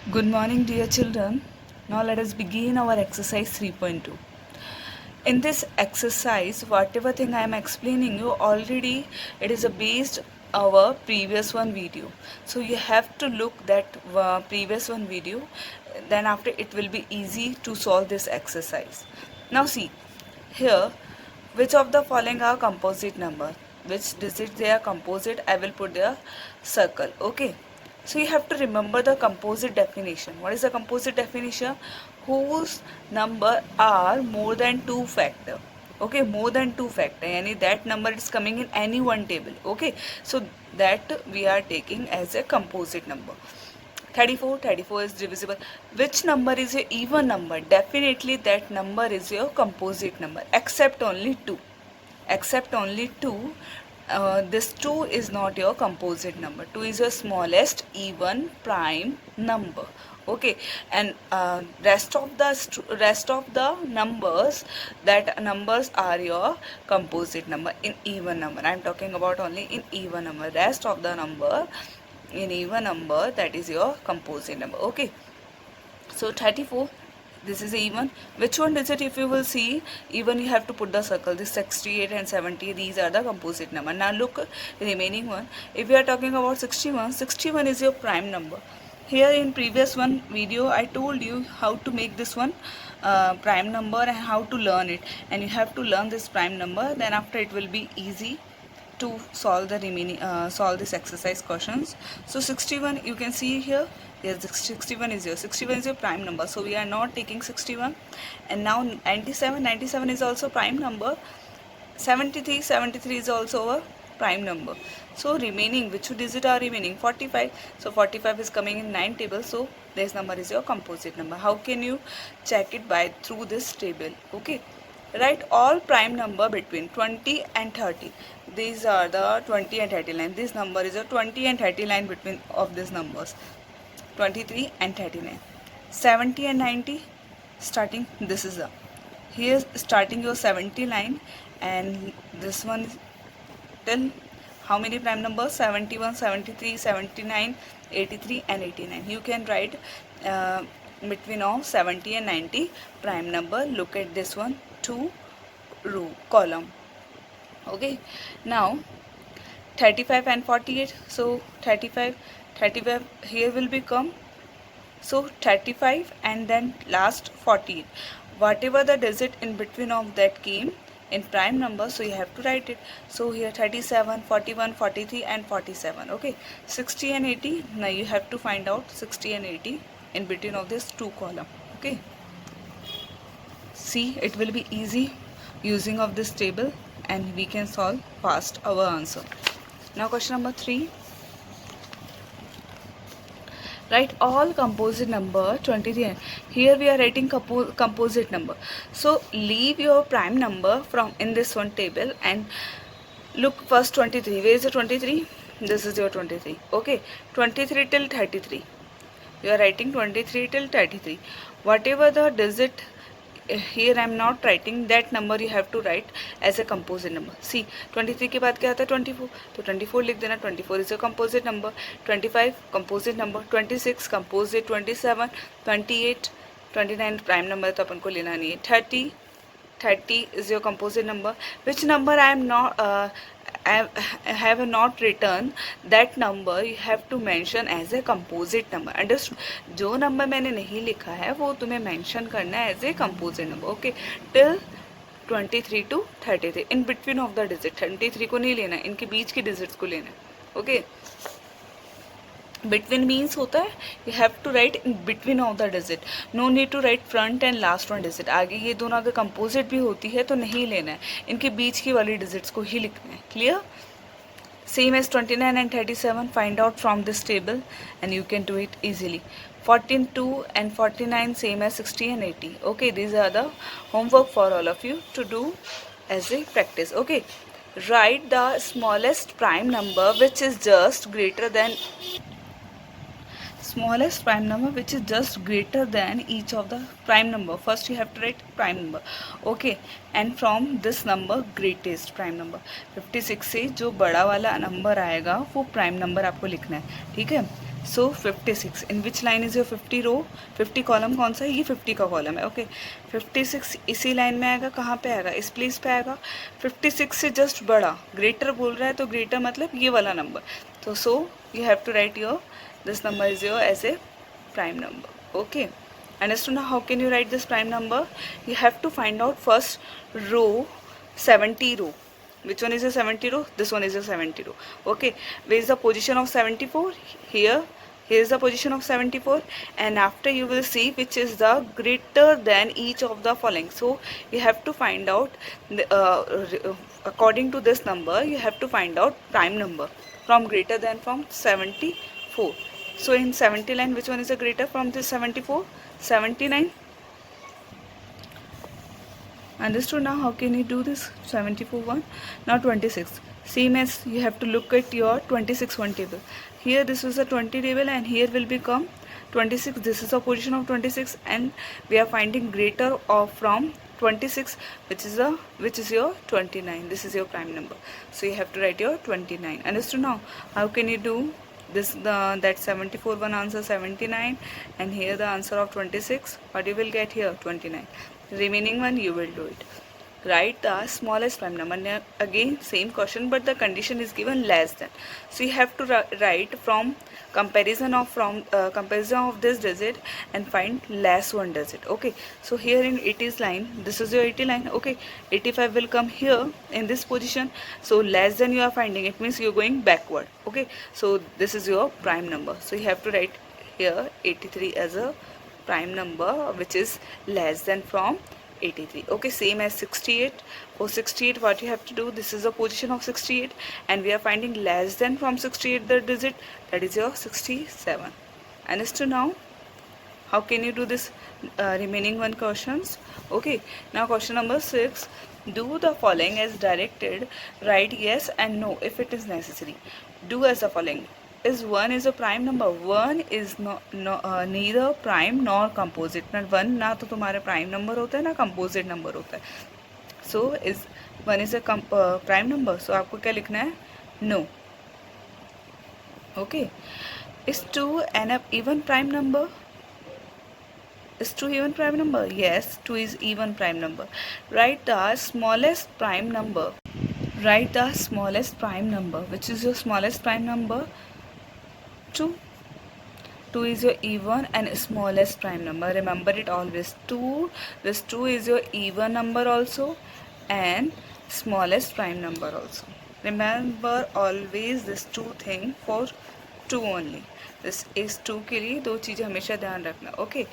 Good morning, dear children. Now let us begin our exercise 3.2. In this exercise, whatever thing I am explaining you already, it is based our previous one video. So you have to look that previous one video. Then after it will be easy to solve this exercise. Now see here, which of the following are composite number? Which digits they are composite? I will put their circle. Okay. So you have to remember the composite definition. What is the composite definition? Whose number are more than 2 factor. Okay, more than 2 factor. Yani that number is coming in any one table. Okay, so that we are taking as a composite number. 34 is divisible. Which number is your even number? Definitely that number is your composite number, except only 2. Except only 2. This 2 is not your composite number. 2 is your smallest even prime number. Okay, and rest of the numbers, that numbers are your composite number in even number. I am talking about only in even number. Rest of the number in even number, that is your composite number. Okay, so 34, this is even. Which one is it? If you will see, even you have to put the circle. This 68 and 70, these are the composite number. Now look remaining one. If we are talking about 61, 61 is your prime number. Here in previous one video I told you how to make this one prime number and how to learn it, and you have to learn this prime number, then after it will be easy to solve the remaining solve this exercise questions. So 61, you can see here, yes, 61 is your prime number, so we are not taking 61. And now 97 is also prime number. 73 is also a prime number. So remaining, which digit are remaining? 45. So 45 is coming in 9 tables, so this number is your composite number. How can you check it? By through this table. Okay, write all prime number between 20 and 30. These are the 20 and 30 line. This number is a 20 and 30 line between of these numbers. 23 and 39. 70 and 90 starting, this is the, here starting your 70 line, and this one is till how many prime numbers? 71, 73, 79, 83 and 89. You can write between of 70 and 90 prime number. Look at this one, 2 row column. Okay, now 35 and 48. So 35 here will become, so 35 and then last 48. Whatever the digit in between of that came in prime number, so you have to write it. So here 37, 41, 43 and 47. Okay, 60 and 80. Now you have to find out 60 and 80 in between of this 2 column. Okay, see, it will be easy using of this table, and we can solve fast our answer. Now question number 3. Write all composite number 23. Here we are writing composite number. So leave your prime number from in this one table and look first 23. Where is the 23? This is your 23. Okay, 23 till 33. You are writing 23 till 33. Whatever the digit, here I am not writing that number, you have to write as a composite number. See, 23 के बाद क्या आता है? 24. तो 24 लिख देना. 24 is a composite number. 25 composite number. 26 composite. 27, 28, 29 prime number तो अपन को लेना नहीं है. 30 is your composite number. Which number I am not I have not written, that number you have to mention as a composite number. Understood? जो number मैंने नहीं लिखा है वो तुम्हें मेंशन करना है as a composite number. Okay, till 23 to 33. In between of the digit. 33 को नहीं लेना, इनके बीच के डिजिट्स को लेना है. ओके, बिटवीन मीन्स होता है you have to write in between of the digit. No need to write front and last one digit. आगे ये दोनों अगर कंपोजिट भी होती है तो नहीं लेना है, इनके बीच की वाली डिजिट्स को ही लिखना है. Clear? Same as 29 and 37, find out from this table and you can do it easily. 14, 2 and 49 same as 60 and 80. Okay, these are the homework for all of you to do as a practice. Okay, write the smallest prime number which is just greater than each of the prime number. First you have to write prime number. Okay, and from this number greatest prime number. 56 से जो बड़ा वाला number आएगा वो prime number आपको लिखना है. ठीक है, so 56 in which line is your 50 row, 50 column कौन सा है, ये 50 का कॉलम है, ओके 56 इसी लाइन में आएगा, कहाँ पे आएगा, इस प्लेस पे आएगा, 56 से जस्ट बड़ा, ग्रेटर बोल रहा है तो ग्रेटर मतलब ये वाला नंबर, तो so you have to write your this number is your as a prime number. Okay, understood? Now how can you write this prime number? You have to find out first row 70 row. Which one is a 70 row? This one is a 70 row. Okay, where is the position of 74? Here is the position of 74, and after you will see which is the greater than each of the following. So you have to find out according to this number you have to find out prime number from greater than from 74. So in 70 line, which one is the greater from this 74? 79. Understood? Now how can you do this? 74 one. Now 26. Same as you have to look at your 26 one table. Here this is a 20 table and here will become 26. This is the position of 26 and we are finding greater of from 26 which is your 29. This is your prime number. So you have to write your 29. Understood? Now how can you do this, that 74 one answer 79 and here the answer of 26, what you will get here 29, remaining one you will do it. Write the smallest prime number. Now, again same question but the condition is given less than, so you have to write from comparison of this digit and find less one digit. Okay, so here in 80s line, this is your 80 line, okay 85 will come here in this position, so less than you are finding, it means you're going backward. Okay, so this is your prime number, so you have to write here 83 as a prime number which is less than from 83. Okay, same as 68. For 68 what you have to do, this is the position of 68 and we are finding less than from 68 the digit, that is your 67. Understood? Now how can you do this remaining one questions? Okay, now question number 6. Do the following as directed. Write yes and no if it is necessary. Do as the following. Is 1 is a prime number? 1 is neither prime nor composite. ना 1 ना तो तुम्हारे prime number होता है ना composite number होता है. So is 1 is a prime number. So आपको क्या लिखना है? No. Okay. Is 2 an even prime number? Is 2 even prime number? Yes, 2 is even prime number. Write the smallest prime number. Write the smallest prime number. Which is your smallest prime number? 2. 2 is your even and smallest prime number. Remember it always. 2. This 2 is your even number also and smallest prime number also. Remember always this 2 thing for 2 only. This is 2 के लिए दो चीज़ हमेशा ध्यान रखना. Okay.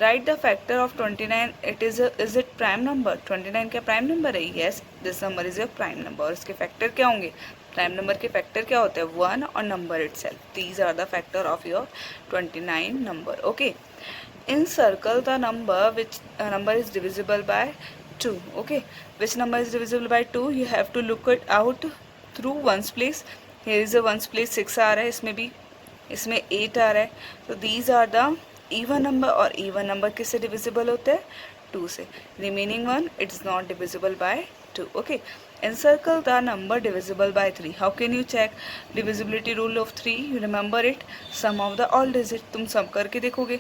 Write the factor of 29. Is it prime number? 29 क्या prime number है? Yes. This number is your prime number. और इसके factor क्या होंगे? प्राइम नंबर के फैक्टर क्या होते हैं? 1 और number itself. These are the factor of your 29 number. Okay, in circle the number which number is divisible by 2. Okay, which number is divisible by 2? You have to look it out through once place. Here is a once place 6 आ रहा है, इसमें भी, इसमें 8 आ रहा है. तो these are the even number. और इवन नंबर किससे डिविजिबल होते हैं? 2 से. Remaining one it is not divisible by 2. Okay, encircle the number divisible by 3. How can you check divisibility rule of 3? You remember it. Sum of the all digits. तुम sum करके देखोगे.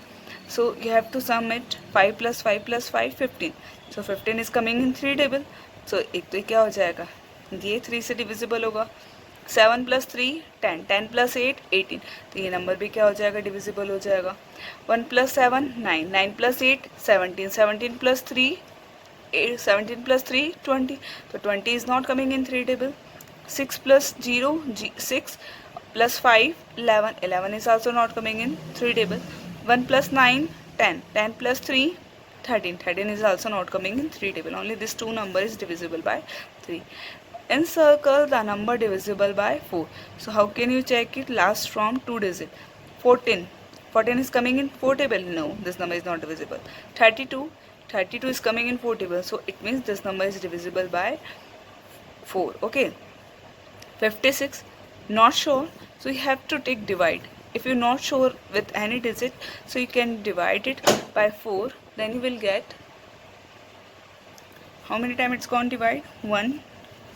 So you have to sum it. 5 plus 5 plus 5 15. So 15 is coming in 3 table. So एक तो क्या हो जाएगा? ये 3 से divisible होगा. 7 plus 3 10. 10 plus 8 18. तो ये नंबर भी क्या हो जाएगा? डिविजिबल हो जाएगा. 1 plus 7 9. 9 plus 8 17. 17 plus 3 17 plus 3 20. So 20 is not coming in 3 table. 6 plus 0 6 plus 5 11. 11 is also not coming in 3 table. 1 plus 9 10. 10 plus 3 13. 13 is also not coming in 3 table. Only this 2 number is divisible by 3. Encircle the number divisible by 4. So how can you check it? Last from 2 digit. 14. 14 is coming in 4 table. No, this number is not divisible. 32. 32 is coming in 4 table, so it means this number is divisible by 4. Okay, 56 not sure, so you have to take divide. If you're not sure with any digit, so you can divide it by 4, then you will get how many times it's gone divide? 1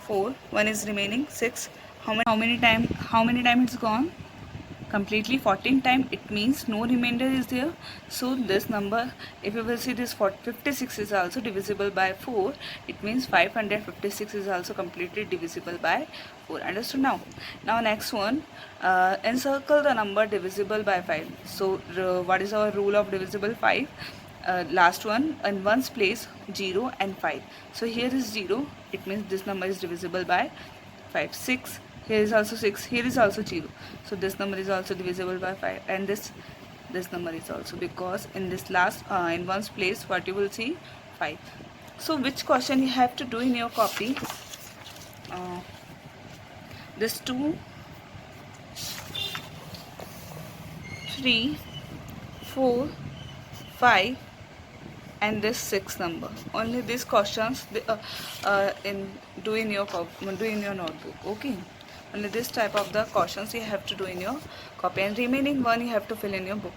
4 1 is remaining 6. How many time it's gone? completely 14 time, it means no remainder is there. So this number, if you will see this 56 is also divisible by 4, it means 556 is also completely divisible by 4. Understood now? Now next one, encircle the number divisible by 5. So what is our rule of divisible 5? Last one, in ones place 0 and 5. So here is 0, it means this number is divisible by 5. 6, here is also 6, here is also 0, so this number is also divisible by 5, and this number is also, because in this last in ones place what you will see 5. So which question you have to do in your copy? This 2, 3, 4, 5 and this 6 number. Only these questions do in your notebook. Okay, only this type of the questions you have to do in your copy, and remaining one you have to fill in your book.